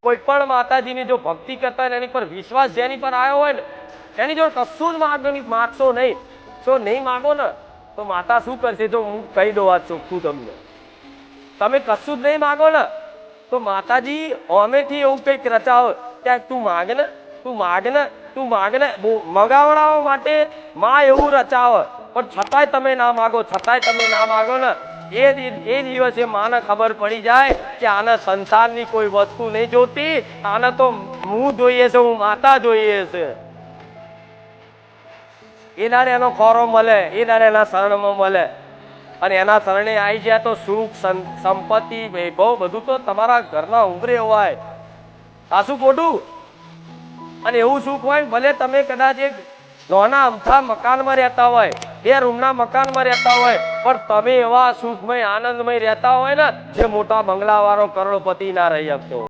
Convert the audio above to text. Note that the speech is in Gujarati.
કોઈ પણ માતાજીની જો ભક્તિ કરતા હોય એની પર વિશ્વાસ જેની પર આવ્યો હોય ને એની જો કશું જ માગશો નહીં, જો નહીં માગો ને તો માતા શું કરશે? જો હું કહી દઉં આ ચોખ્ખું તમને, તમે કશું જ નહીં માગો ને તો માતાજી અમેથી એવું કંઈક રચાવો કે તું માગ ને, તું માગ ને, તું માગ ને, મગાવડાવવા માટે માં એવું રચાવે, પણ છતાંય તમે ના માગો, છતાંય તમે ના માગો ને એ દિવસે માને ખબર પડી જાય કે આને સંસારની કોઈ વસ્તુ નહીં જોતી, આને તો હું જોઈએ છે, હું માતા જોઈએ છે. એનારે એનો ખોરો મળે, એનારે એના શરણમાં મળે, અને એના શરણે આવી જાય તો સુખ સંપત્તિ વૈભવ બધું તો તમારા ઘરના ઉંબરે હોય. આ શું ખોટું? અને એવું સુખ હોય ભલે તમે કદાચ એક નાના અમથા મકાનમાં રહેતા હોય, 2 રૂમના મકાનમાં રહેતા હોય, પણ તમે એવા સુખમય આનંદમય રહેતા હોય ને જે મોટા બંગલા વાળો કરોડપતિ ના રહી શકતો.